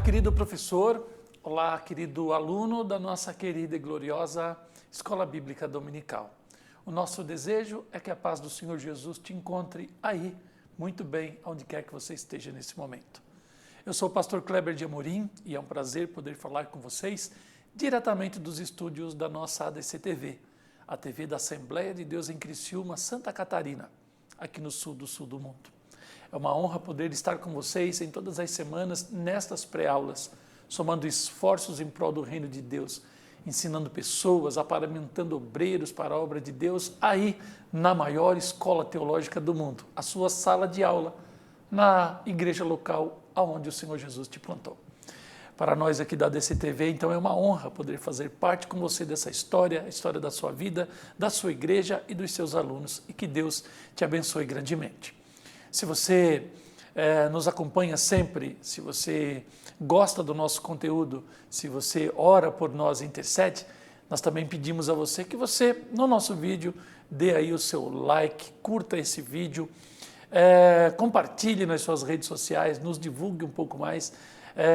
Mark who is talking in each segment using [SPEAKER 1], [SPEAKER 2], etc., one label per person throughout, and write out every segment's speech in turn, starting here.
[SPEAKER 1] querido professor, olá, querido aluno da nossa querida e gloriosa Escola Bíblica Dominical. O nosso desejo é que a paz do Senhor Jesus te encontre aí, muito bem, onde quer que você esteja nesse momento. Eu sou o pastor Kleber de Amorim e é um prazer poder falar com vocês diretamente dos estúdios da nossa ADC TV, a TV da Assembleia de Deus em Criciúma, Santa Catarina, aqui no sul do mundo. É uma honra poder estar com vocês em todas as semanas nestas pré-aulas, somando esforços em prol do reino de Deus, ensinando pessoas, aparentando obreiros para a obra de Deus, aí na maior escola teológica do mundo, a sua sala de aula, na igreja local aonde o Senhor Jesus te plantou. Para nós aqui da DCTV, então é uma honra poder fazer parte com você dessa história, a história da sua vida, da sua igreja e dos seus alunos, e que Deus te abençoe grandemente. Se você nos acompanha sempre, se você gosta do nosso conteúdo, se você ora por nós e intercede, nós também pedimos a você que você, no nosso vídeo, dê aí o seu like, curta esse vídeo, compartilhe nas suas redes sociais, nos divulgue um pouco mais,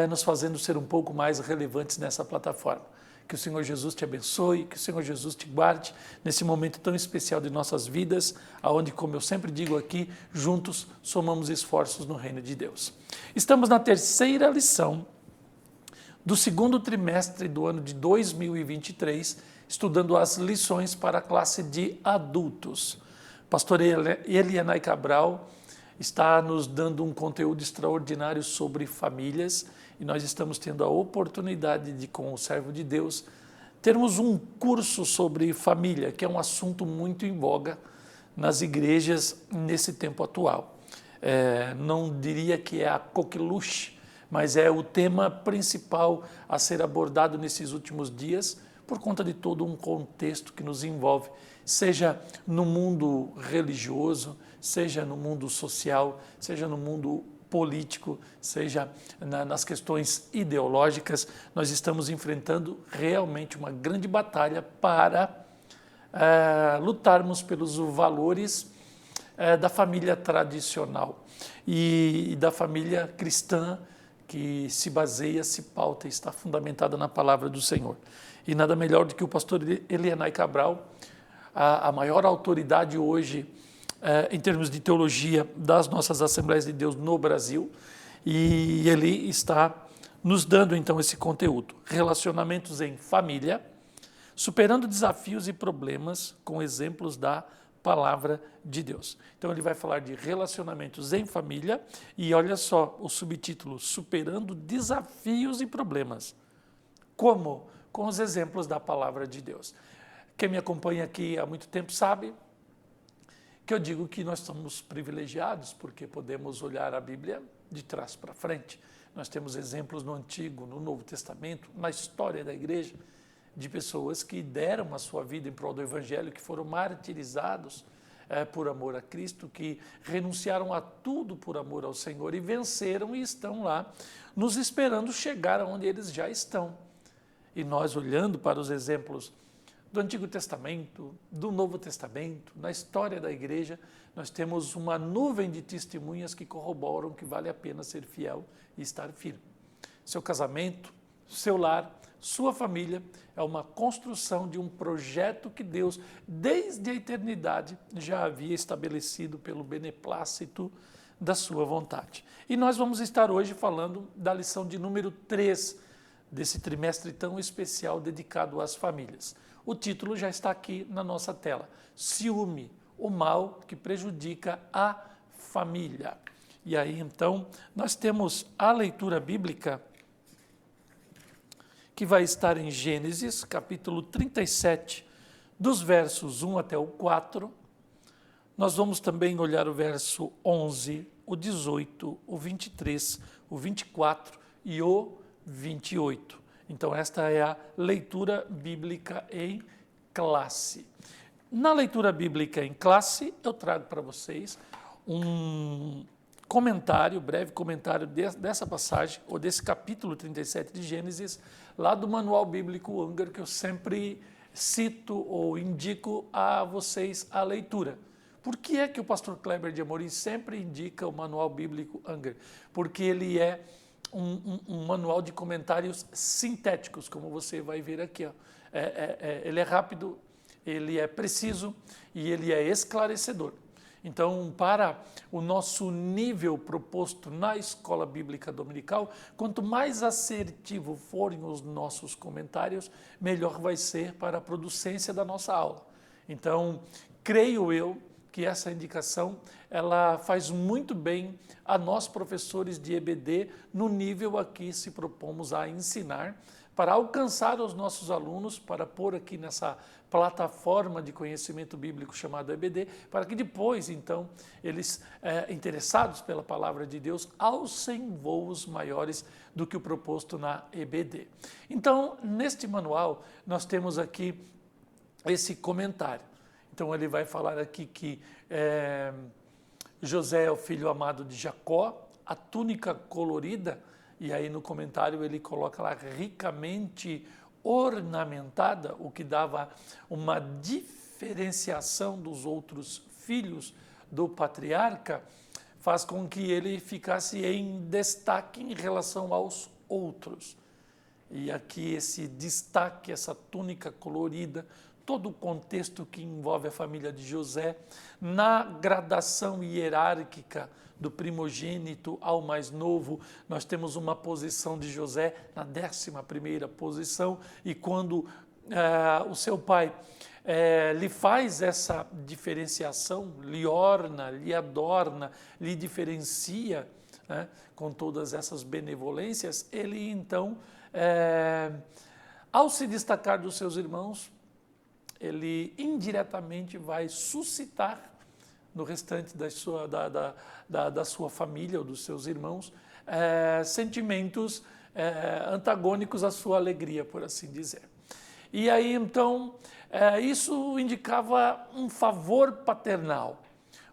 [SPEAKER 1] nos fazendo ser um pouco mais relevantes nessa plataforma. Que o Senhor Jesus te abençoe, que o Senhor Jesus te guarde nesse momento tão especial de nossas vidas, aonde, como eu sempre digo aqui, juntos somamos esforços no reino de Deus. Estamos na terceira lição do segundo trimestre do ano de 2023, estudando as lições para a classe de adultos. Pastor Elianai Cabral está nos dando um conteúdo extraordinário sobre famílias e nós estamos tendo a oportunidade de, com o servo de Deus, termos um curso sobre família, que é um assunto muito em voga nas igrejas nesse tempo atual. Não diria que é a coqueluche, mas é o tema principal a ser abordado nesses últimos dias, por conta de todo um contexto que nos envolve, seja no mundo religioso, seja no mundo social, seja no mundo político, seja nas questões ideológicas. Nós estamos enfrentando realmente uma grande batalha para lutarmos pelos valores da família tradicional e da família cristã que se baseia, se pauta e está fundamentada na palavra do Senhor. E nada melhor do que o pastor Elianai Cabral, a maior autoridade hoje em termos de teologia das nossas Assembleias de Deus no Brasil, e ele está nos dando então esse conteúdo, relacionamentos em família, superando desafios e problemas com exemplos da palavra de Deus. Então ele vai falar de relacionamentos em família e olha só o subtítulo, superando desafios e problemas. Como? Com os exemplos da palavra de Deus. Quem me acompanha aqui há muito tempo sabe que eu digo que nós somos privilegiados porque podemos olhar a Bíblia de trás para frente. Nós temos exemplos no Antigo, no Novo Testamento, na história da igreja, de pessoas que deram a sua vida em prol do Evangelho, que foram martirizados por amor a Cristo, que renunciaram a tudo por amor ao Senhor e venceram e estão lá nos esperando chegar aonde eles já estão. E nós, olhando para os exemplos do Antigo Testamento, do Novo Testamento, na história da igreja, nós temos uma nuvem de testemunhas que corroboram que vale a pena ser fiel e estar firme. Seu casamento, seu lar, sua família é uma construção de um projeto que Deus, desde a eternidade, já havia estabelecido pelo beneplácito da sua vontade. E nós vamos estar hoje falando da lição de número 3 desse trimestre tão especial dedicado às famílias. O título já está aqui na nossa tela. Ciúme, o mal que prejudica a família. E aí, então, nós temos a leitura bíblica que vai estar em Gênesis, capítulo 37, dos versos 1 até o 4. Nós vamos também olhar o verso 11, o 18, o 23, o 24 e o 28. Então, esta é a leitura bíblica em classe. Na leitura bíblica em classe, eu trago para vocês um comentário, breve comentário dessa passagem, ou desse capítulo 37 de Gênesis, lá do Manual Bíblico Unger, que eu sempre cito ou indico a vocês a leitura. Por que é que o pastor Kleber de Amorim sempre indica o Manual Bíblico Unger? Porque ele é um manual de comentários sintéticos, como você vai ver aqui. Ó. Ele é rápido, ele é preciso e ele é esclarecedor. Então, para o nosso nível proposto na escola bíblica dominical, quanto mais assertivo forem os nossos comentários, melhor vai ser para a producência da nossa aula. Então, creio eu que essa indicação ela faz muito bem a nós professores de EBD no nível a que se propomos a ensinar, para alcançar os nossos alunos, para pôr aqui nessa plataforma de conhecimento bíblico chamada EBD, para que depois, então, eles, interessados pela palavra de Deus, alcem voos maiores do que o proposto na EBD. Então, neste manual, nós temos aqui esse comentário. Então, ele vai falar aqui que José é o filho amado de Jacó, a túnica colorida, e aí no comentário ele coloca lá ricamente ornamentada, o que dava uma diferenciação dos outros filhos do patriarca, faz com que ele ficasse em destaque em relação aos outros. E aqui esse destaque, essa túnica colorida, todo o contexto que envolve a família de José, na gradação hierárquica do primogênito ao mais novo, nós temos uma posição de José na 11ª posição, e quando o seu pai lhe faz essa diferenciação, lhe orna, lhe adorna, lhe diferencia, né, com todas essas benevolências, ele então, ao se destacar dos seus irmãos, ele indiretamente vai suscitar no restante da sua família ou dos seus irmãos sentimentos antagônicos à sua alegria, por assim dizer. E aí, então, isso indicava um favor paternal.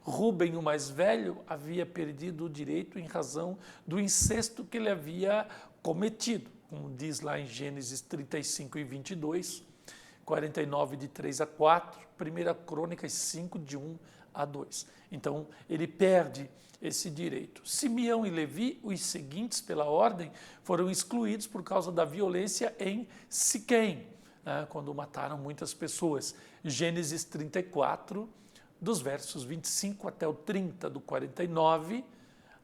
[SPEAKER 1] Rúben, o mais velho, havia perdido o direito em razão do incesto que ele havia cometido, como diz lá em Gênesis 35 e 22, 49 de 3 a 4, 1 Crônicas 5 de 1 a 2. Então, ele perde esse direito. Simeão e Levi, os seguintes pela ordem, foram excluídos por causa da violência em Siquém, né, quando mataram muitas pessoas. Gênesis 34, dos versos 25 até o 30, do 49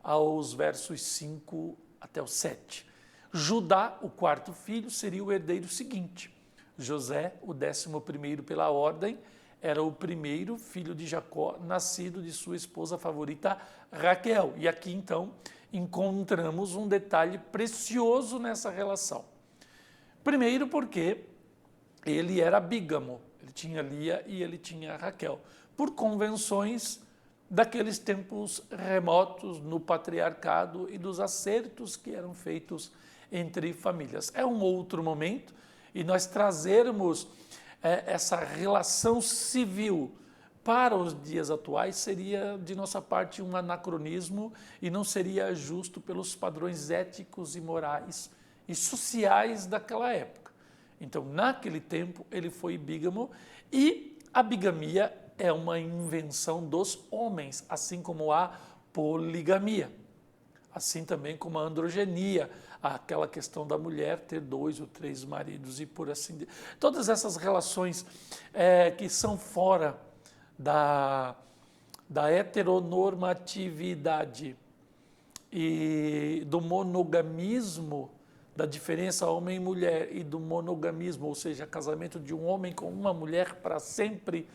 [SPEAKER 1] aos versos 5 até o 7. Judá, o quarto filho, seria o herdeiro seguinte. José, o 11º pela ordem, era o primeiro filho de Jacó, nascido de sua esposa favorita Raquel. E aqui, então, encontramos um detalhe precioso nessa relação. Primeiro porque ele era bígamo, ele tinha Lia e ele tinha Raquel, por convenções daqueles tempos remotos no patriarcado e dos acertos que eram feitos entre famílias. É um outro momento, e nós trazermos essa relação civil para os dias atuais seria, de nossa parte, um anacronismo e não seria justo pelos padrões éticos e morais e sociais daquela época. Então, naquele tempo, ele foi bígamo, e a bigamia é uma invenção dos homens, assim como a poligamia, assim também como a androgenia, aquela questão da mulher ter 2 ou 3 maridos e por assim diante. Todas essas relações que são fora da heteronormatividade e do monogamismo, da diferença homem e mulher, e do monogamismo, ou seja, casamento de um homem com uma mulher para sempre,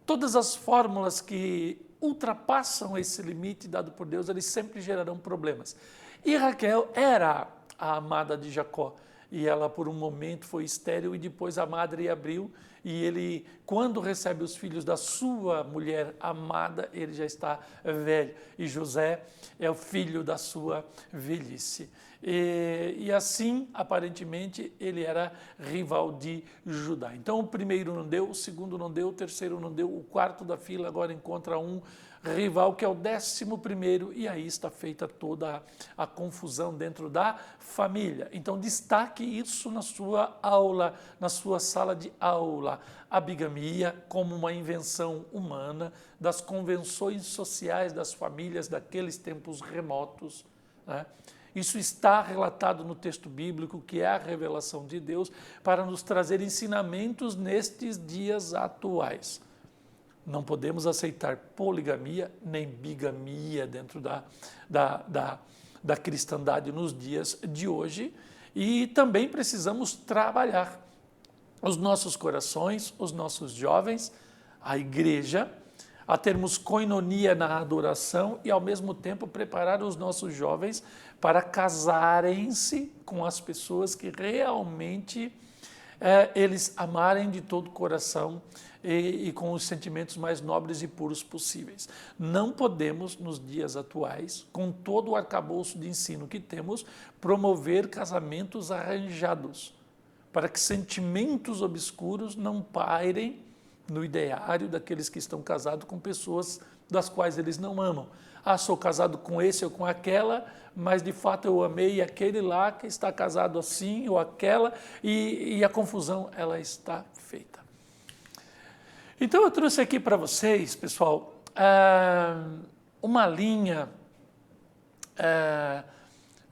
[SPEAKER 1] todas as fórmulas que ultrapassam esse limite dado por Deus, eles sempre gerarão problemas. E Raquel era a amada de Jacó, e ela por um momento foi estéril, e depois a madre abriu, e ele, quando recebe os filhos da sua mulher amada, ele já está velho, e José é o filho da sua velhice. E assim, aparentemente, ele era rival de Judá. Então, o primeiro não deu, o segundo não deu, o terceiro não deu, o quarto da fila agora encontra um rival que é o 11º, e aí está feita toda a confusão dentro da família. Então, destaque isso na sua aula, na sua sala de aula. A bigamia como uma invenção humana das convenções sociais das famílias daqueles tempos remotos, né, Isso está relatado no texto bíblico, que é a revelação de Deus, para nos trazer ensinamentos nestes dias atuais. Não podemos aceitar poligamia nem bigamia dentro da cristandade nos dias de hoje, e também precisamos trabalhar os nossos corações, os nossos jovens, a igreja, a termos coinonia na adoração e, ao mesmo tempo, preparar os nossos jovens para casarem-se com as pessoas que realmente eles amarem de todo o coração e com os sentimentos mais nobres e puros possíveis. Não podemos, nos dias atuais, com todo o arcabouço de ensino que temos, promover casamentos arranjados, para que sentimentos obscuros não pairem no ideário daqueles que estão casados com pessoas das quais eles não amam. Ah, sou casado com esse ou com aquela, mas de fato eu amei aquele lá que está casado assim ou aquela, e a confusão ela está feita. Então eu trouxe aqui para vocês, pessoal, uma linha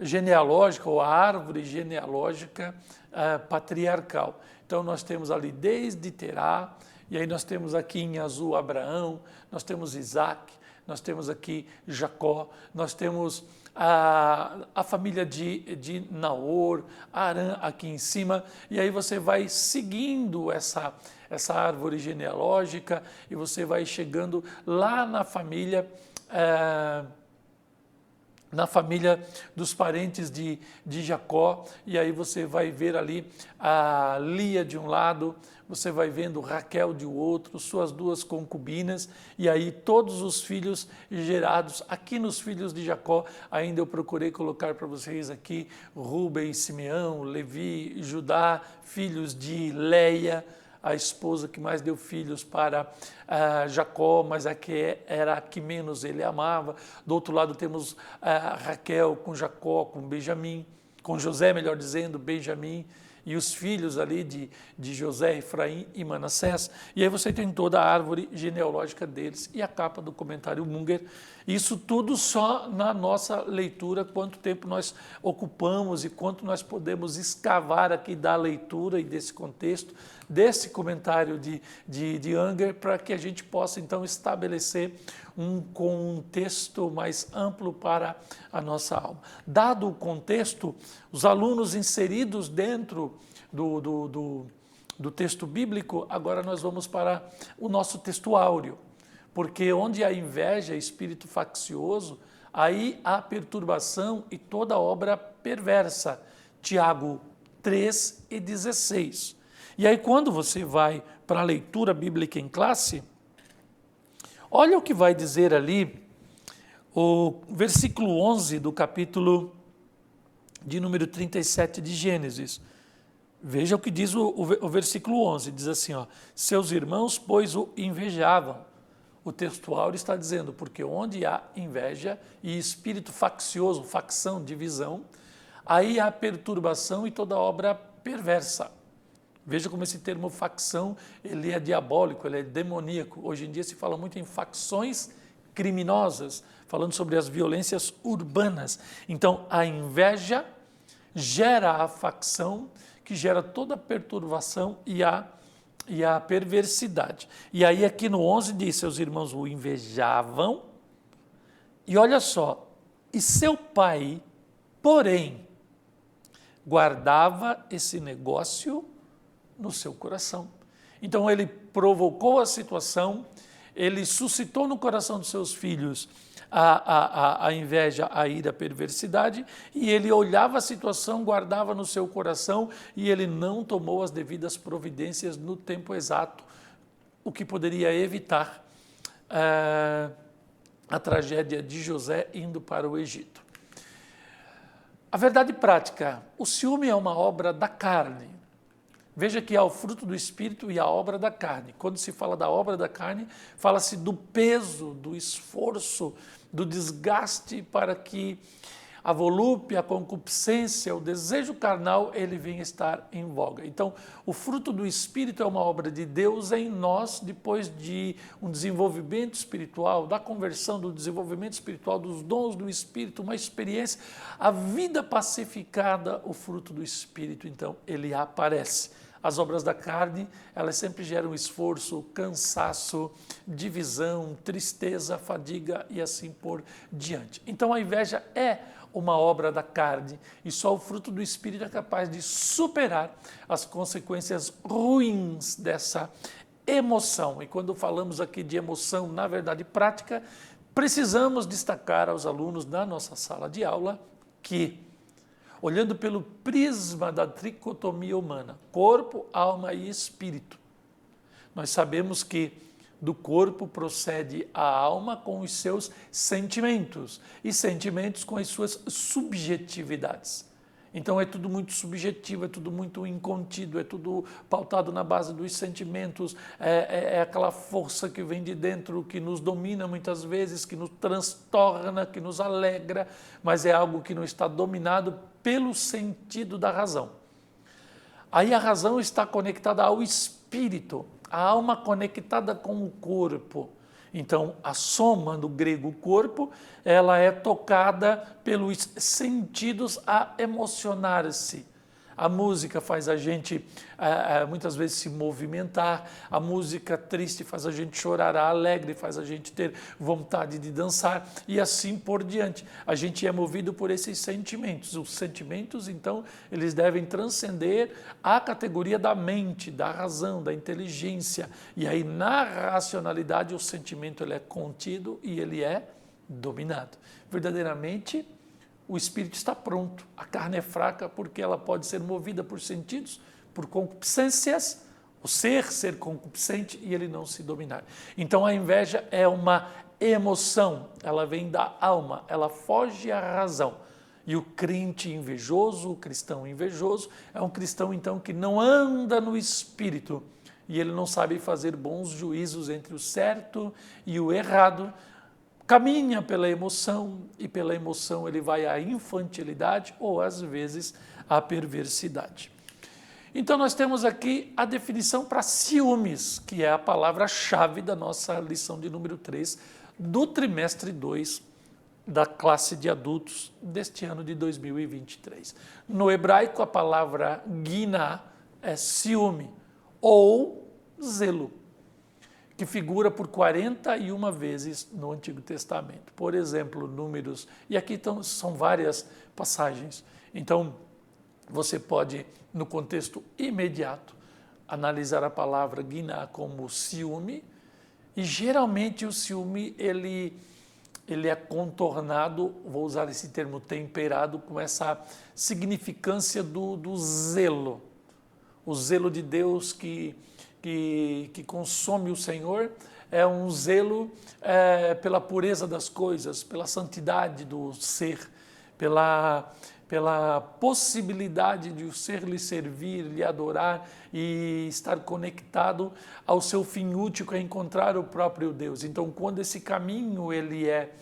[SPEAKER 1] genealógica, ou a árvore genealógica patriarcal. Então nós temos ali desde Terá, e aí nós temos aqui em azul Abraão, nós temos Isaac, nós temos aqui Jacó, nós temos a família de Naor, Arã aqui em cima, e aí você vai seguindo essa árvore genealógica e você vai chegando lá na família dos parentes de Jacó, e aí você vai ver ali a Lia de um lado, você vai vendo Raquel de outro, suas duas concubinas, e aí todos os filhos gerados. Aqui nos filhos de Jacó, ainda eu procurei colocar para vocês aqui Rúben, Simeão, Levi, Judá, filhos de Leia, a esposa que mais deu filhos para Jacó, mas era a que menos ele amava. Do outro lado temos Raquel com Jacó, com Benjamim, com José, melhor dizendo, Benjamim, e os filhos ali de José, Efraim e Manassés. E aí você tem toda a árvore genealógica deles e a capa do comentário Munger. Isso tudo só na nossa leitura, quanto tempo nós ocupamos e quanto nós podemos escavar aqui da leitura e desse contexto, desse comentário de Unger, para que a gente possa então estabelecer um contexto mais amplo para a nossa alma. Dado o contexto, os alunos inseridos dentro do texto bíblico, agora nós vamos para o nosso texto áureo, porque onde há inveja, espírito faccioso, aí há perturbação e toda obra perversa. Tiago 3:16. E aí quando você vai para a leitura bíblica em classe, olha o que vai dizer ali o versículo 11 do capítulo de número 37 de Gênesis. Veja o que diz o versículo 11, diz assim, ó, seus irmãos, pois, o invejavam. O texto áureo está dizendo, porque onde há inveja e espírito faccioso, facção, divisão, aí há perturbação e toda obra perversa. Veja como esse termo facção, ele é diabólico, ele é demoníaco. Hoje em dia se fala muito em facções criminosas, falando sobre as violências urbanas. Então, a inveja gera a facção, que gera toda a perturbação e a perversidade. E aí aqui no 11 diz, seus irmãos o invejavam, e olha só, e seu pai, porém, guardava esse negócio no seu coração. Então ele provocou a situação, ele suscitou no coração dos seus filhos a inveja, a ira, a perversidade, e ele olhava a situação, guardava no seu coração, e ele não tomou as devidas providências no tempo exato, o que poderia evitar a tragédia de José indo para o Egito. A verdade prática, o ciúme é uma obra da carne. Veja que há o fruto do Espírito e a obra da carne. Quando se fala da obra da carne, fala-se do peso, do esforço, do desgaste para que a volúpia, a concupiscência, o desejo carnal, ele vem estar em voga. Então, o fruto do Espírito é uma obra de Deus em nós, depois de um desenvolvimento espiritual, da conversão, do desenvolvimento espiritual, dos dons do Espírito, uma experiência, a vida pacificada, o fruto do Espírito, então, ele aparece. As obras da carne, elas sempre geram esforço, cansaço, divisão, tristeza, fadiga e assim por diante. Então a inveja é uma obra da carne e só o fruto do Espírito é capaz de superar as consequências ruins dessa emoção. E quando falamos aqui de emoção, na verdade prática, precisamos destacar aos alunos da nossa sala de aula que, olhando pelo prisma da tricotomia humana, corpo, alma e espírito, nós sabemos que do corpo procede a alma com os seus sentimentos e sentimentos com as suas subjetividades. Então é tudo muito subjetivo, é tudo muito incontido, é tudo pautado na base dos sentimentos, é aquela força que vem de dentro, que nos domina muitas vezes, que nos transtorna, que nos alegra, mas é algo que não está dominado pelo sentido da razão. Aí a razão está conectada ao espírito, a alma conectada com o corpo. Então, a soma, no grego corpo, ela é tocada pelos sentidos a emocionar-se. A música faz a gente, muitas vezes, se movimentar, a música triste faz a gente chorar, a alegre faz a gente ter vontade de dançar e assim por diante. A gente é movido por esses sentimentos. Os sentimentos, então, eles devem transcender a categoria da mente, da razão, da inteligência. E aí, na racionalidade, o sentimento ele é contido e ele é dominado. Verdadeiramente, o espírito está pronto, a carne é fraca porque ela pode ser movida por sentidos, por concupiscências, o ser concupiscente e ele não se dominar. Então a inveja é uma emoção, ela vem da alma, ela foge à razão. E o crente invejoso, o cristão invejoso, é um cristão então que não anda no espírito e ele não sabe fazer bons juízos entre o certo e o errado, caminha pela emoção e pela emoção ele vai à infantilidade ou às vezes à perversidade. Então nós temos aqui a definição para ciúmes, que é a palavra-chave da nossa lição de número 3 do trimestre 2 da classe de adultos deste ano de 2023. No hebraico a palavra guiná é ciúme ou zelo, que figura por 41 vezes no Antigo Testamento. Por exemplo, Números, e aqui são várias passagens. Então, você pode, no contexto imediato, analisar a palavra guiná como ciúme, e geralmente o ciúme, ele é contornado, vou usar esse termo temperado, com essa significância do zelo. O zelo de Deus que consome o Senhor, é um zelo pela pureza das coisas, pela santidade do ser, pela possibilidade de o ser lhe servir, lhe adorar e estar conectado ao seu fim útil, que é encontrar o próprio Deus. Então, quando esse caminho ele é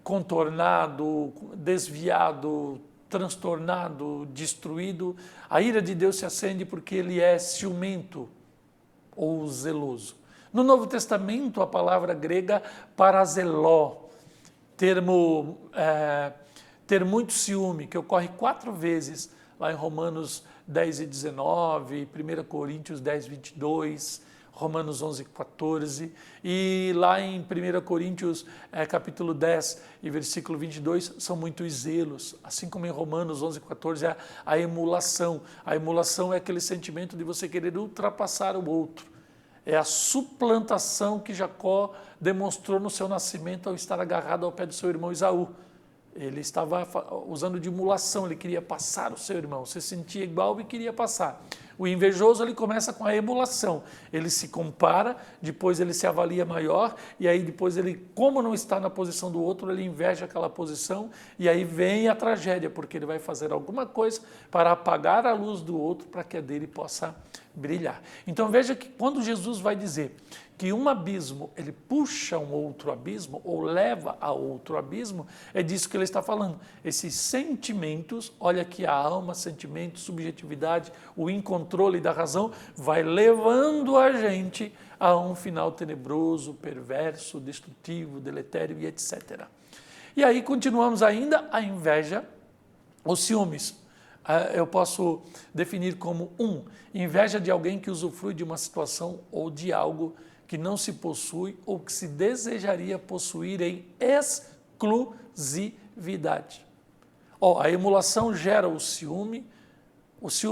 [SPEAKER 1] contornado, desviado, transtornado, destruído, a ira de Deus se acende porque ele é ciumento, ou zeloso. No Novo Testamento, a palavra grega parazeló, termo ter muito ciúme, que ocorre 4 vezes lá em Romanos 10 e 19, 1 Coríntios 10, 22, Romanos 11, 14, e lá em 1 Coríntios capítulo 10 e versículo 22, são muitos zelos, assim como em Romanos 11, 14, é a emulação. A emulação é aquele sentimento de você querer ultrapassar o outro. É a suplantação que Jacó demonstrou no seu nascimento ao estar agarrado ao pé do seu irmão Esaú. Ele estava usando de emulação, ele queria passar o seu irmão, se sentia igual e queria passar. O invejoso ele começa com a emulação, ele se compara, depois ele se avalia maior e aí depois ele, como não está na posição do outro, ele inveja aquela posição e aí vem a tragédia, porque ele vai fazer alguma coisa para apagar a luz do outro para que a dele possa brilhar. Então veja que quando Jesus vai dizer que um abismo, ele puxa um outro abismo, ou leva a outro abismo, é disso que ele está falando. Esses sentimentos, olha que a alma, sentimento, subjetividade, o incontrole da razão, vai levando a gente a um final tenebroso, perverso, destrutivo, deletério e etc. E aí continuamos ainda a inveja, os ciúmes. Eu posso definir como inveja de alguém que usufrui de uma situação ou de algo que não se possui ou que se desejaria possuir em exclusividade. A emulação gera o ciúme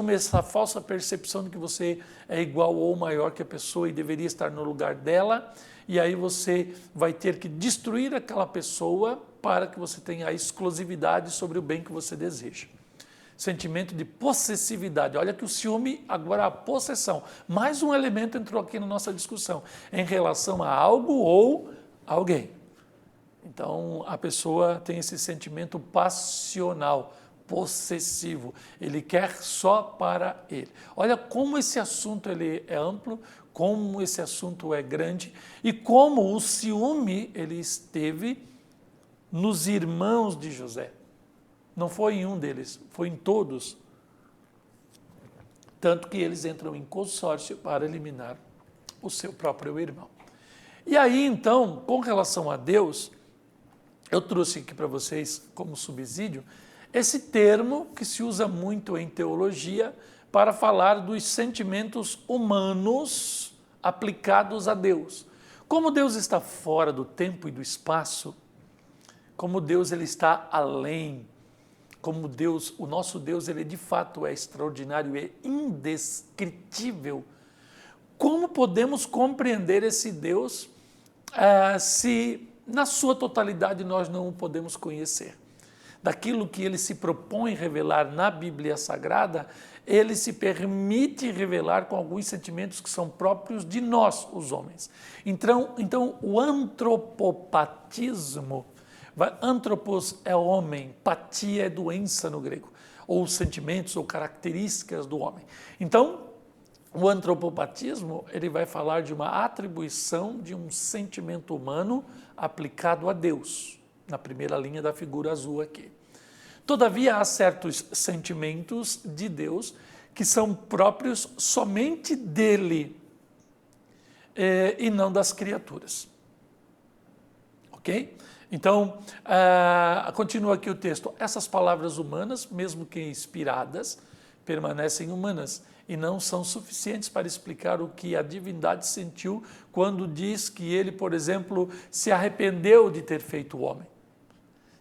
[SPEAKER 1] é essa falsa percepção de que você é igual ou maior que a pessoa e deveria estar no lugar dela, e aí você vai ter que destruir aquela pessoa para que você tenha a exclusividade sobre o bem que você deseja. Sentimento de possessividade. Olha que o ciúme, agora a possessão. Mais um elemento entrou aqui na nossa discussão, em relação a algo ou alguém. Então, a pessoa tem esse sentimento passional, possessivo. Ele quer só para ele. Olha como esse assunto ele é amplo, como esse assunto é grande e como o ciúme ele esteve nos irmãos de José. Não foi em um deles, foi em todos. Tanto que eles entram em consórcio para eliminar o seu próprio irmão. E aí, então, com relação a Deus, eu trouxe aqui para vocês, como subsídio, esse termo que se usa muito em teologia para falar dos sentimentos humanos aplicados a Deus. Como Deus está fora do tempo e do espaço, como Deus ele está além, como Deus, o nosso Deus, ele de fato é extraordinário e indescritível. Como podemos compreender esse Deus se na sua totalidade nós não o podemos conhecer? Daquilo que ele se propõe revelar na Bíblia Sagrada, ele se permite revelar com alguns sentimentos que são próprios de nós, os homens. Então o antropopatismo, antropos é homem, patia é doença no grego, ou sentimentos ou características do homem. Então, o antropopatismo ele vai falar de uma atribuição de um sentimento humano aplicado a Deus, na primeira linha da figura azul aqui. Todavia, há certos sentimentos de Deus que são próprios somente dele e não das criaturas. Ok? Então, continua aqui o texto. Essas palavras humanas, mesmo que inspiradas, permanecem humanas e não são suficientes para explicar o que a divindade sentiu quando diz que ele, por exemplo, se arrependeu de ter feito o homem.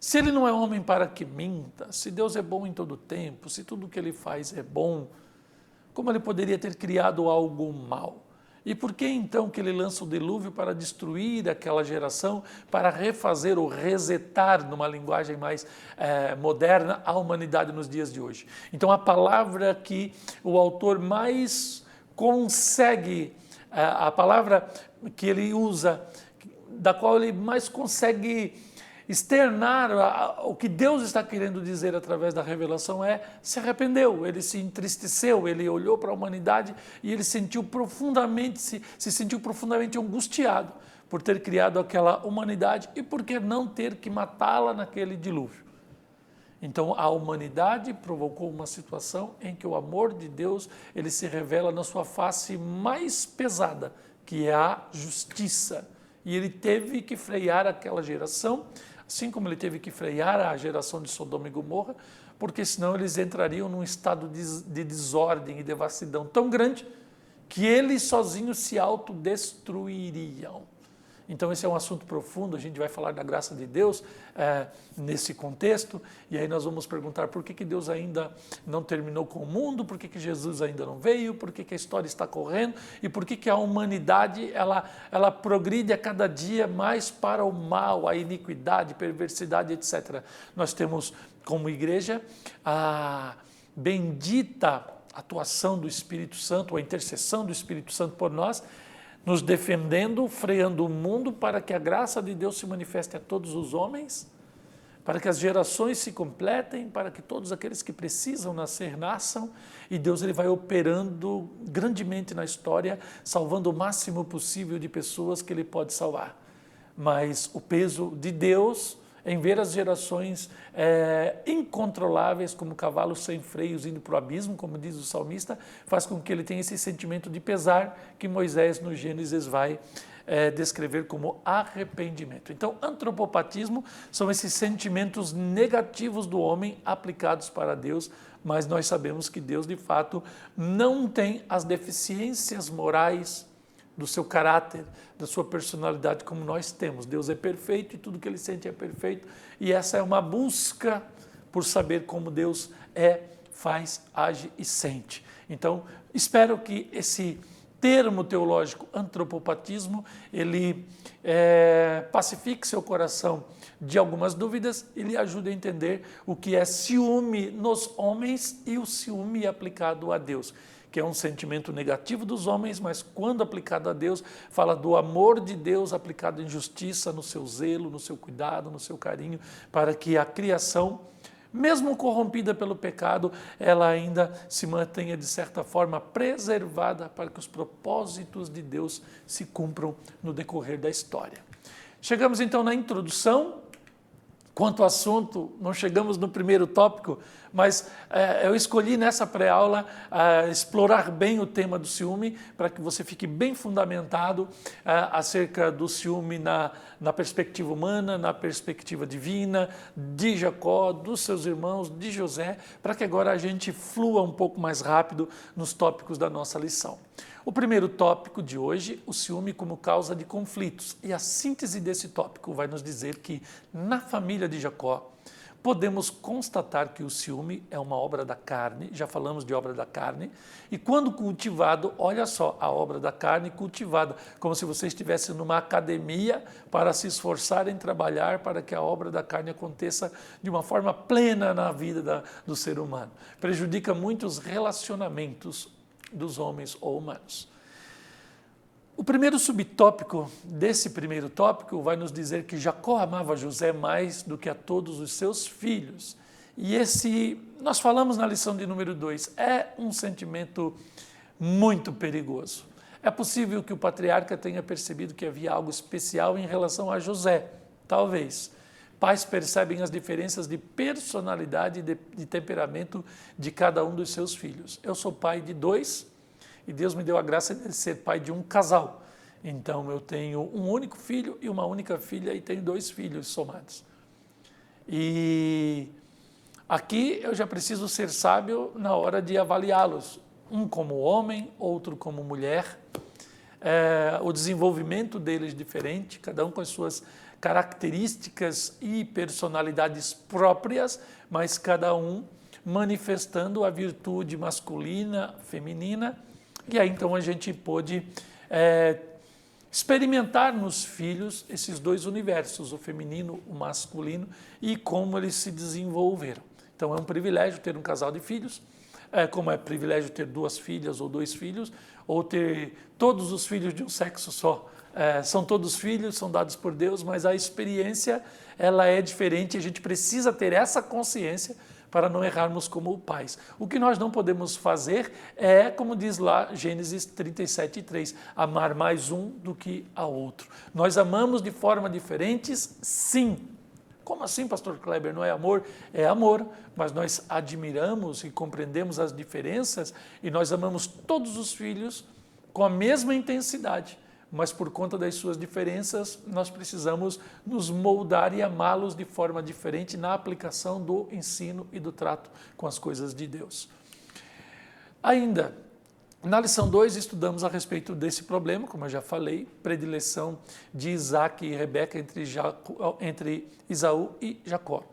[SPEAKER 1] Se ele não é homem para que minta, se Deus é bom em todo tempo, se tudo o que ele faz é bom, como ele poderia ter criado algo mal? E por que então que ele lança o dilúvio para destruir aquela geração, para refazer ou resetar, numa linguagem mais moderna, a humanidade nos dias de hoje? Então a palavra que o autor mais consegue, a palavra que ele usa, da qual ele mais consegue externar o que Deus está querendo dizer através da revelação se arrependeu, ele se entristeceu, ele olhou para a humanidade e ele sentiu profundamente, se sentiu profundamente angustiado por ter criado aquela humanidade e por que não ter que matá-la naquele dilúvio. Então a humanidade provocou uma situação em que o amor de Deus ele se revela na sua face mais pesada, que é a justiça. E ele teve que frear aquela geração, assim como ele teve que frear a geração de Sodoma e Gomorra, porque senão eles entrariam num estado de desordem e devassidão tão grande que eles sozinhos se autodestruiriam. Então esse é um assunto profundo, a gente vai falar da graça de Deus nesse contexto, e aí nós vamos perguntar por que Deus ainda não terminou com o mundo, por que Jesus ainda não veio, por que a história está correndo, e por que a humanidade ela progride a cada dia mais para o mal, a iniquidade, perversidade, etc. Nós temos como igreja a bendita atuação do Espírito Santo, a intercessão do Espírito Santo por nós, nos defendendo, freando o mundo para que a graça de Deus se manifeste a todos os homens, para que as gerações se completem, para que todos aqueles que precisam nascer, nasçam, e Deus ele vai operando grandemente na história, salvando o máximo possível de pessoas que Ele pode salvar. Mas o peso de Deus em ver as gerações incontroláveis, como cavalos sem freios indo para o abismo, como diz o salmista, faz com que ele tenha esse sentimento de pesar que Moisés no Gênesis vai descrever como arrependimento. Então, antropopatismo são esses sentimentos negativos do homem aplicados para Deus, mas nós sabemos que Deus, de fato, não tem as deficiências morais do seu caráter, da sua personalidade como nós temos. Deus é perfeito e tudo que Ele sente é perfeito, e essa é uma busca por saber como Deus faz, age e sente. Então, espero que esse termo teológico antropopatismo, ele pacifique seu coração de algumas dúvidas e lhe ajude a entender o que é ciúme nos homens e o ciúme aplicado a Deus, que é um sentimento negativo dos homens, mas quando aplicado a Deus, fala do amor de Deus aplicado em justiça, no seu zelo, no seu cuidado, no seu carinho, para que a criação, mesmo corrompida pelo pecado, ela ainda se mantenha, de certa forma, preservada para que os propósitos de Deus se cumpram no decorrer da história. Chegamos então na introdução. Quanto ao assunto, não chegamos no primeiro tópico, mas eu escolhi nessa pré-aula explorar bem o tema do ciúme, para que você fique bem fundamentado acerca do ciúme na perspectiva humana, na perspectiva divina, de Jacó, dos seus irmãos, de José, para que agora a gente flua um pouco mais rápido nos tópicos da nossa lição. O primeiro tópico de hoje, o ciúme como causa de conflitos. E a síntese desse tópico vai nos dizer que, na família de Jacó, podemos constatar que o ciúme é uma obra da carne, já falamos de obra da carne, e quando cultivado, olha só, a obra da carne cultivada, como se você estivesse numa academia para se esforçar em trabalhar para que a obra da carne aconteça de uma forma plena na vida do ser humano. Prejudica muito os relacionamentos dos homens ou humanos. O primeiro subtópico desse primeiro tópico vai nos dizer que Jacó amava José mais do que a todos os seus filhos. E esse, nós falamos na lição de número 2, é um sentimento muito perigoso. É possível que o patriarca tenha percebido que havia algo especial em relação a José, talvez. Pais percebem as diferenças de personalidade e de temperamento de cada um dos seus filhos. Eu sou pai de 2 e Deus me deu a graça de ser pai de um casal. Então eu tenho um único filho e uma única filha e tenho 2 filhos somados. E aqui eu já preciso ser sábio na hora de avaliá-los. Um como homem, outro como mulher. O desenvolvimento deles diferente, cada um com as suas características e personalidades próprias, mas cada um manifestando a virtude masculina, feminina, e aí então a gente pôde experimentar nos filhos esses 2 universos, o feminino, o masculino, e como eles se desenvolveram. Então é um privilégio ter um casal de filhos, como é privilégio ter 2 filhas ou 2 filhos, ou ter todos os filhos de um sexo só. São todos filhos, são dados por Deus, mas a experiência ela é diferente, a gente precisa ter essa consciência para não errarmos como pais. O que nós não podemos fazer é, como diz lá Gênesis 37:3, amar mais um do que a outro. Nós amamos de forma diferentes, sim. Como assim, pastor Kleber? Não é amor? É amor, mas nós admiramos e compreendemos as diferenças e nós amamos todos os filhos com a mesma intensidade. Mas por conta das suas diferenças, nós precisamos nos moldar e amá-los de forma diferente na aplicação do ensino e do trato com as coisas de Deus. Ainda, na lição 2, estudamos a respeito desse problema, como eu já falei, predileção de Isaac e Rebeca entre Esaú e Jacó.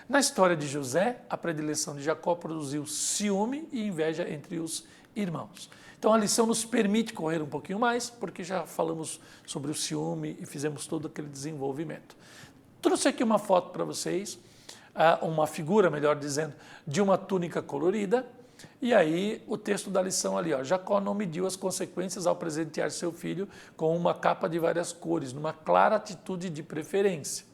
[SPEAKER 1] Na história de José, a predileção de Jacó produziu ciúme e inveja entre os irmãos. Então a lição nos permite correr um pouquinho mais, porque já falamos sobre o ciúme e fizemos todo aquele desenvolvimento. Trouxe aqui uma foto para vocês, uma figura, melhor dizendo, de uma túnica colorida, e aí o texto da lição ali, Jacó não mediu as consequências ao presentear seu filho com uma capa de várias cores, numa clara atitude de preferência.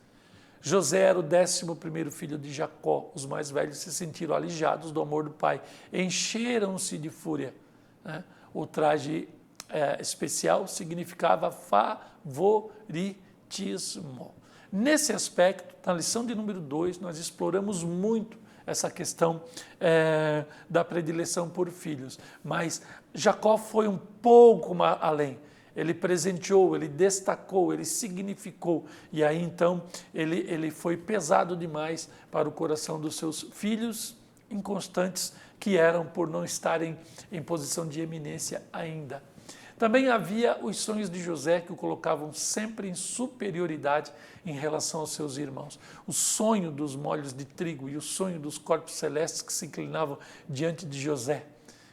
[SPEAKER 1] José era o 11º filho de Jacó. Os mais velhos se sentiram alijados do amor do pai, encheram-se de fúria, né? O traje especial significava favoritismo. Nesse aspecto, na lição de número 2, nós exploramos muito essa questão da predileção por filhos. Mas Jacó foi um pouco além. Ele presenteou, ele destacou, ele significou. E aí então ele foi pesado demais para o coração dos seus filhos inconstantes, que eram por não estarem em posição de eminência ainda. Também havia os sonhos de José que o colocavam sempre em superioridade em relação aos seus irmãos. O sonho dos molhos de trigo e o sonho dos corpos celestes que se inclinavam diante de José,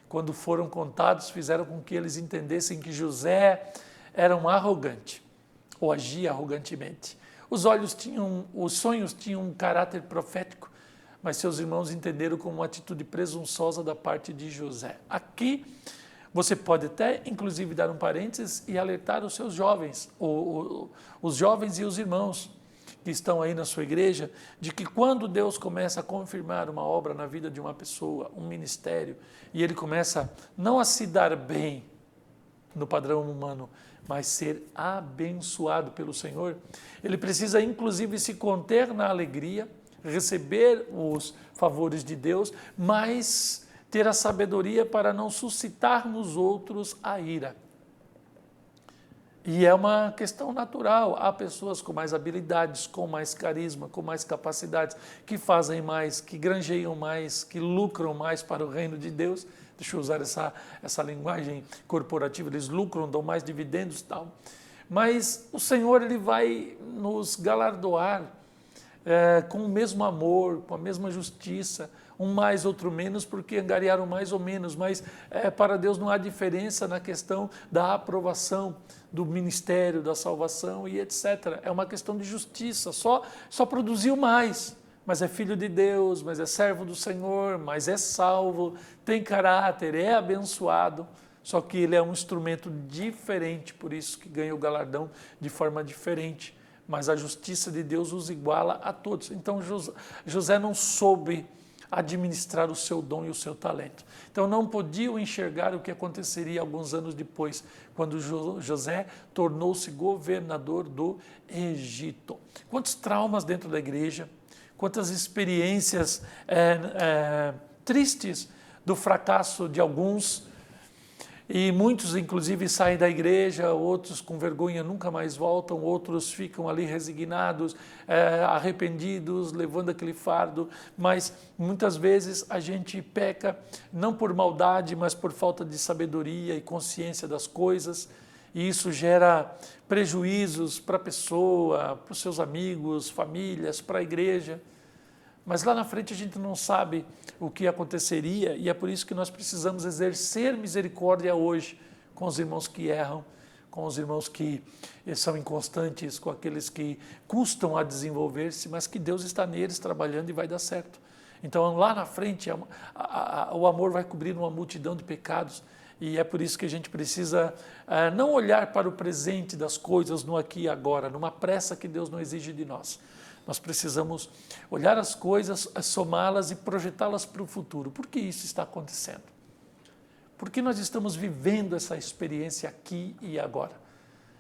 [SPEAKER 1] quando foram contados, fizeram com que eles entendessem que José era um arrogante, ou agia arrogantemente. Os sonhos tinham um caráter profético, mas seus irmãos entenderam como uma atitude presunçosa da parte de José. Aqui você pode até, inclusive, dar um parênteses e alertar os seus jovens, os jovens e os irmãos que estão aí na sua igreja, de que quando Deus começa a confirmar uma obra na vida de uma pessoa, um ministério, e ele começa não a se dar bem no padrão humano, mas ser abençoado pelo Senhor, ele precisa, inclusive, se conter na alegria, receber os favores de Deus, mas ter a sabedoria para não suscitar nos outros a ira. E é uma questão natural. Há pessoas com mais habilidades, com mais carisma, com mais capacidades, que fazem mais, que granjeiam mais, que lucram mais para o reino de Deus. Deixa eu usar essa linguagem corporativa, eles lucram, dão mais dividendos e tal. Mas o Senhor ele vai nos galardoar com o mesmo amor, com a mesma justiça, um mais, outro menos, porque angariaram mais ou menos, mas para Deus não há diferença na questão da aprovação do ministério, da salvação e etc. É uma questão de justiça, só produziu mais, mas é filho de Deus, mas é servo do Senhor, mas é salvo, tem caráter, é abençoado, só que ele é um instrumento diferente, por isso que ganha o galardão de forma diferente, mas a justiça de Deus os iguala a todos. Então José não soube administrar o seu dom e o seu talento. Então não podiam enxergar o que aconteceria alguns anos depois, quando José tornou-se governador do Egito. Quantos traumas dentro da igreja, quantas experiências tristes do fracasso de alguns, e muitos inclusive saem da igreja, outros com vergonha nunca mais voltam, outros ficam ali resignados, arrependidos, levando aquele fardo, mas muitas vezes a gente peca não por maldade, mas por falta de sabedoria e consciência das coisas, e isso gera prejuízos para a pessoa, para os seus amigos, famílias, para a igreja. Mas lá na frente a gente não sabe o que aconteceria e é por isso que nós precisamos exercer misericórdia hoje com os irmãos que erram, com os irmãos que são inconstantes, com aqueles que custam a desenvolver-se, mas que Deus está neles trabalhando e vai dar certo. Então lá na frente o amor vai cobrir uma multidão de pecados e é por isso que a gente precisa não olhar para o presente das coisas no aqui e agora, numa pressa que Deus não exige de nós. Nós precisamos olhar as coisas, somá-las e projetá-las para o futuro. Por que isso está acontecendo? Porque nós estamos vivendo essa experiência aqui e agora.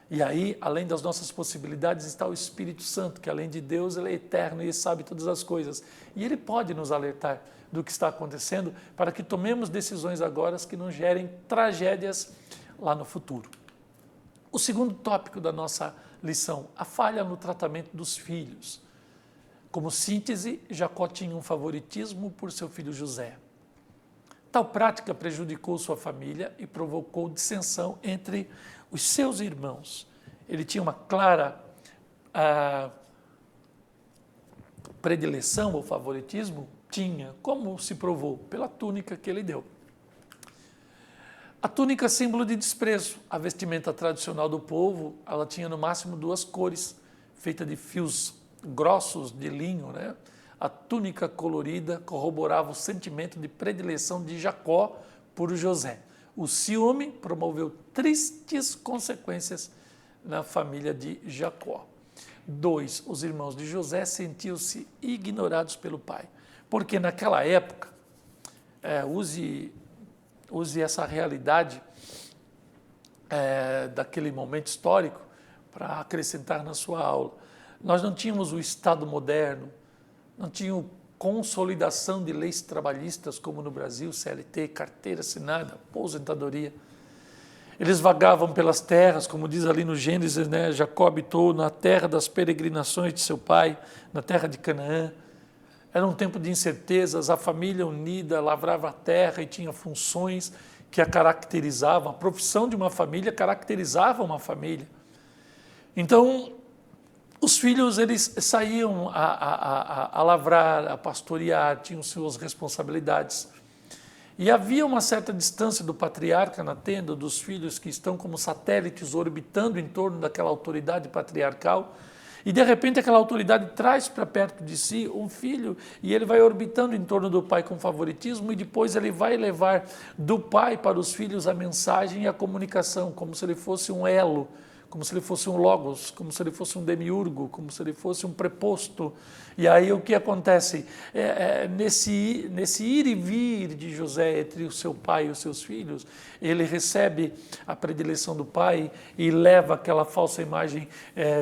[SPEAKER 1] E aí, além das nossas possibilidades, está o Espírito Santo, que além de Deus, ele é eterno e sabe todas as coisas. E ele pode nos alertar do que está acontecendo para que tomemos decisões agora que não gerem tragédias lá no futuro. O segundo tópico da nossa lição, a falha no tratamento dos filhos. Como síntese, Jacó tinha um favoritismo por seu filho José. Tal prática prejudicou sua família e provocou dissensão entre os seus irmãos. Ele tinha uma clara predileção ou favoritismo? Tinha. Como se provou? Pela túnica que ele deu. A túnica é símbolo de desprezo. A vestimenta tradicional do povo, ela tinha no máximo 2 cores, feita de fios grossos de linho, né? A túnica colorida corroborava o sentimento de predileção de Jacó por José. O ciúme promoveu tristes consequências na família de Jacó. 2. Os irmãos de José sentiam-se ignorados pelo pai. Porque naquela época, use essa realidade daquele momento histórico para acrescentar na sua aula. Nós não tínhamos o Estado moderno, não tínhamos consolidação de leis trabalhistas como no Brasil, CLT, carteira assinada, aposentadoria. Eles vagavam pelas terras, como diz ali no Gênesis, né? Jacó habitou na terra das peregrinações de seu pai, na terra de Canaã. Era um tempo de incertezas, a família unida lavrava a terra e tinha funções que a caracterizavam. A profissão de uma família caracterizava uma família. Então, os filhos, eles saíam a lavrar, a pastorear, tinham suas responsabilidades. E havia uma certa distância do patriarca na tenda, dos filhos que estão como satélites orbitando em torno daquela autoridade patriarcal. E de repente aquela autoridade traz para perto de si um filho e ele vai orbitando em torno do pai com favoritismo e depois ele vai levar do pai para os filhos a mensagem e a comunicação, como se ele fosse um elo, como se ele fosse um logos, como se ele fosse um demiurgo, como se ele fosse um preposto. E aí o que acontece? Nesse ir e vir de José entre o seu pai e os seus filhos, ele recebe a predileção do pai e leva aquela falsa imagem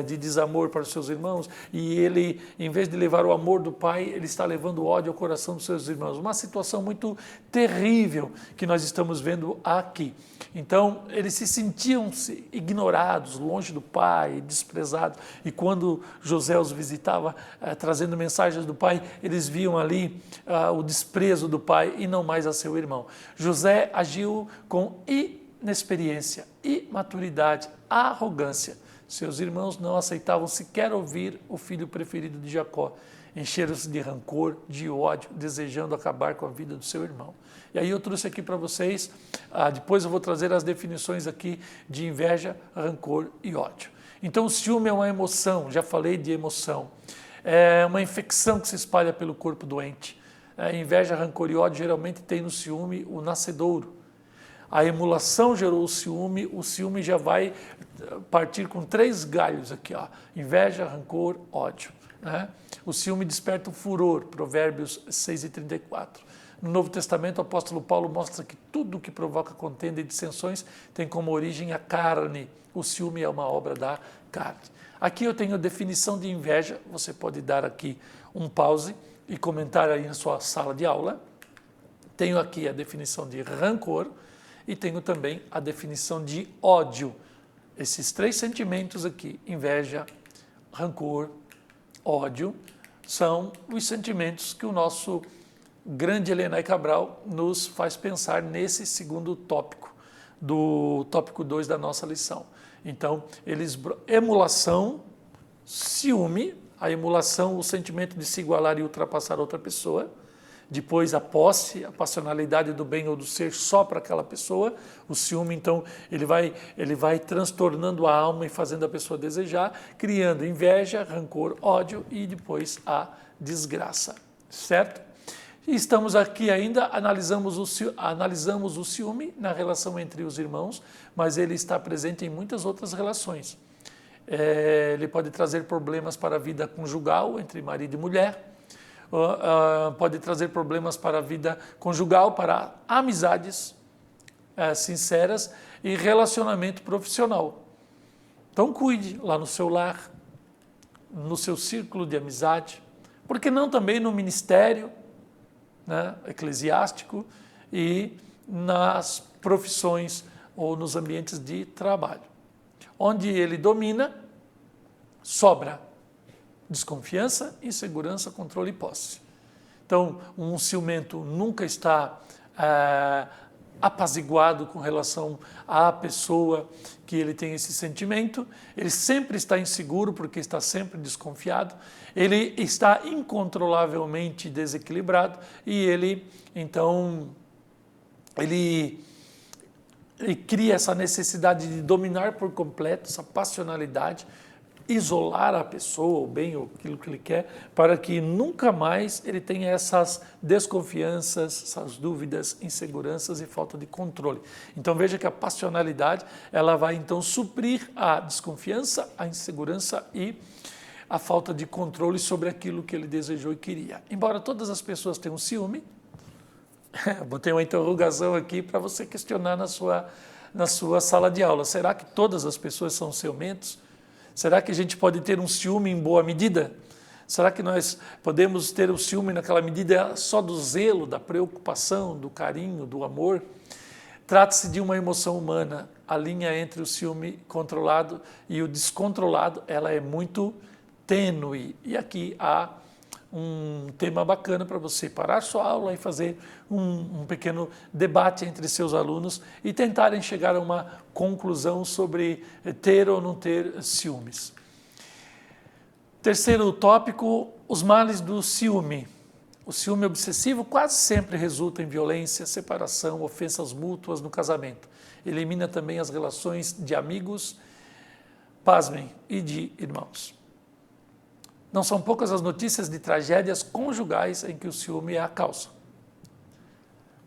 [SPEAKER 1] de desamor para os seus irmãos, e ele, em vez de levar o amor do pai, ele está levando ódio ao coração dos seus irmãos. Uma situação muito terrível que nós estamos vendo aqui. Então, eles se sentiam ignorados, longe do pai, desprezados, e quando José os visitava, trazendo mensagens do pai, eles viam ali o desprezo do pai e não mais a seu irmão. José agiu com inexperiência, imaturidade, arrogância. Seus irmãos não aceitavam sequer ouvir o filho preferido de Jacó. Encheram-se de rancor, de ódio, desejando acabar com a vida do seu irmão. E aí eu trouxe aqui para vocês, depois eu vou trazer as definições aqui de inveja, rancor e ódio. Então o ciúme é uma emoção, já falei de emoção. É uma infecção que se espalha pelo corpo doente. Inveja, rancor e ódio geralmente tem no ciúme o nascedouro. A emulação gerou o ciúme já vai partir com 3 galhos aqui, ó. Inveja, rancor, ódio. Né? O ciúme desperta o furor, Provérbios 6:34. No Novo Testamento, o apóstolo Paulo mostra que tudo que provoca contenda e dissensões tem como origem a carne. O ciúme é uma obra da carne. Aqui eu tenho a definição de inveja, você pode dar aqui um pause e comentar aí na sua sala de aula. Tenho aqui a definição de rancor e tenho também a definição de ódio. Esses 3 sentimentos aqui, inveja, rancor, ódio, são os sentimentos que o nosso grande Helenay Cabral nos faz pensar nesse segundo tópico, do tópico 2 da nossa lição. Então, emulação, ciúme, a emulação, o sentimento de se igualar e ultrapassar outra pessoa. Depois a posse, a passionalidade do bem ou do ser só para aquela pessoa. O ciúme, então, ele vai transtornando a alma e fazendo a pessoa desejar, criando inveja, rancor, ódio e depois a desgraça, certo? E estamos aqui ainda, analisamos o ciúme na relação entre os irmãos, mas ele está presente em muitas outras relações. Ele pode trazer problemas para a vida conjugal entre marido e mulher, pode trazer problemas para a vida conjugal, para amizades sinceras e relacionamento profissional. Então cuide lá no seu lar, no seu círculo de amizade, por que não também no ministério, né, eclesiástico e nas profissões ou nos ambientes de trabalho. Onde ele domina, sobra desconfiança, insegurança, controle e posse. Então, um ciumento nunca está apaziguado com relação à pessoa que ele tem esse sentimento, ele sempre está inseguro porque está sempre desconfiado, ele está incontrolavelmente desequilibrado e ele, então, ele cria essa necessidade de dominar por completo, essa passionalidade, isolar a pessoa, o bem ou aquilo que ele quer, para que nunca mais ele tenha essas desconfianças, essas dúvidas, inseguranças e falta de controle. Então veja que a passionalidade, ela vai então suprir a desconfiança, a insegurança e a falta de controle sobre aquilo que ele desejou e queria. Embora todas as pessoas tenham ciúme, botei uma interrogação aqui para você questionar na sua sala de aula. Será que todas as pessoas são ciumentos? Será que a gente pode ter um ciúme em boa medida? Será que nós podemos ter o ciúme naquela medida só do zelo, da preocupação, do carinho, do amor? Trata-se de uma emoção humana. A linha entre o ciúme controlado e o descontrolado, ela é muito tênue. E aqui há um tema bacana para você parar sua aula e fazer um pequeno debate entre seus alunos e tentarem chegar a uma conclusão sobre ter ou não ter ciúmes. Terceiro tópico, os males do ciúme. O ciúme obsessivo quase sempre resulta em violência, separação, ofensas mútuas no casamento. Elimina também as relações de amigos, pasmem, e de irmãos. Não são poucas as notícias de tragédias conjugais em que o ciúme é a causa.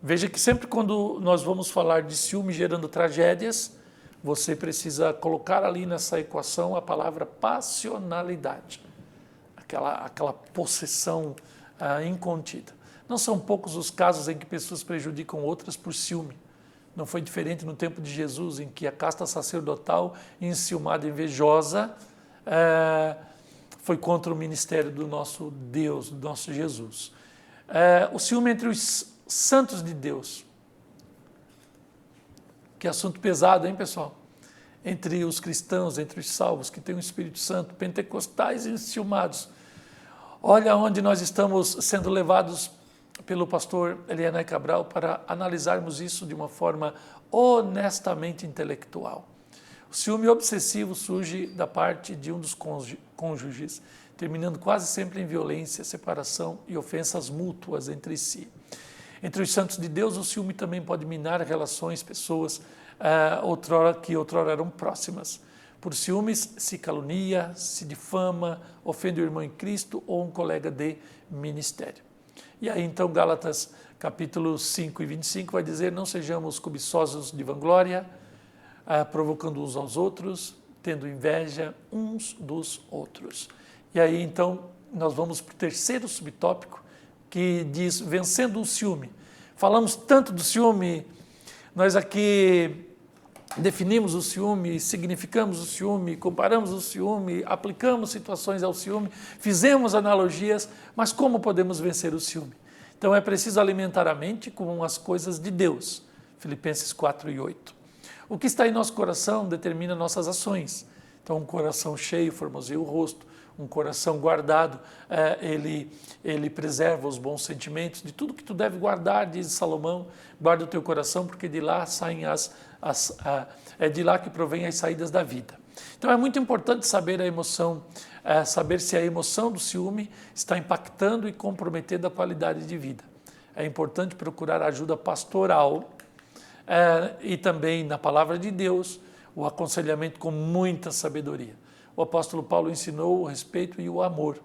[SPEAKER 1] Veja que sempre quando nós vamos falar de ciúme gerando tragédias, você precisa colocar ali nessa equação a palavra passionalidade, aquela possessão incontida. Não são poucos os casos em que pessoas prejudicam outras por ciúme. Não foi diferente no tempo de Jesus, em que a casta sacerdotal, enciumada e invejosa, foi contra o ministério do nosso Deus, do nosso Jesus. O ciúme entre os santos de Deus. Que assunto pesado, hein, pessoal? Entre os cristãos, entre os salvos, que têm o Espírito Santo, pentecostais e enciumados. Olha onde nós estamos sendo levados pelo pastor Elianai Cabral para analisarmos isso de uma forma honestamente intelectual. O ciúme obsessivo surge da parte de um dos cônjuges, terminando quase sempre em violência, separação e ofensas mútuas entre si. Entre os santos de Deus, o ciúme também pode minar relações, pessoas que outrora eram próximas. Por ciúmes se calunia, se difama, ofende o irmão em Cristo ou um colega de ministério. E aí então Gálatas capítulo 5 e 25 vai dizer: não sejamos cobiçosos de vanglória, provocando uns aos outros, tendo inveja uns dos outros. E aí então nós vamos para o terceiro subtópico, que diz vencendo o ciúme. Falamos tanto do ciúme, nós aqui definimos o ciúme, significamos o ciúme, comparamos o ciúme, aplicamos situações ao ciúme, fizemos analogias, mas como podemos vencer o ciúme? Então é preciso alimentar a mente com as coisas de Deus. Filipenses 4 e 8. O que está em nosso coração determina nossas ações. Então um coração cheio formoseia o rosto, um coração guardado, ele preserva os bons sentimentos. De tudo que tu deve guardar, diz Salomão, guarda o teu coração, porque de lá saem é de lá que provém as saídas da vida. Então é muito importante saber a emoção, saber se a emoção do ciúme está impactando e comprometendo a qualidade de vida. É importante procurar ajuda pastoral e também na palavra de Deus, o aconselhamento com muita sabedoria. O apóstolo Paulo ensinou o respeito e o amor.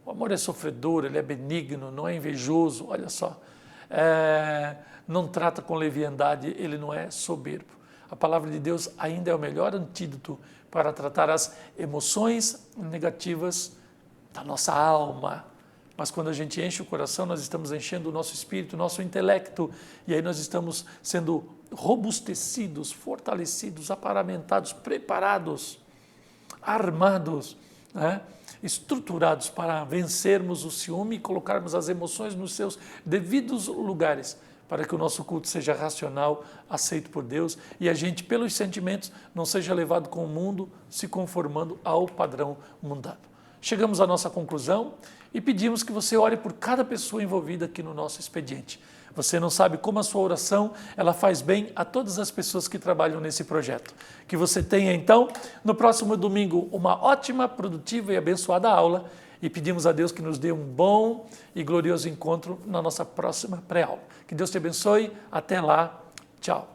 [SPEAKER 1] O amor é sofredor, ele é benigno, não é invejoso, olha só. Não trata com leviandade, ele não é soberbo. A palavra de Deus ainda é o melhor antídoto para tratar as emoções negativas da nossa alma. Mas quando a gente enche o coração, nós estamos enchendo o nosso espírito, o nosso intelecto, e aí nós estamos sendo robustecidos, fortalecidos, aparamentados, preparados, armados, estruturados para vencermos o ciúme e colocarmos as emoções nos seus devidos lugares, para que o nosso culto seja racional, aceito por Deus, e a gente, pelos sentimentos, não seja levado com o mundo, se conformando ao padrão mundano. Chegamos à nossa conclusão e pedimos que você ore por cada pessoa envolvida aqui no nosso expediente. Você não sabe como a sua oração, ela faz bem a todas as pessoas que trabalham nesse projeto. Que você tenha, então, no próximo domingo, uma ótima, produtiva e abençoada aula, e pedimos a Deus que nos dê um bom e glorioso encontro na nossa próxima pré-aula. Que Deus te abençoe. Até lá. Tchau.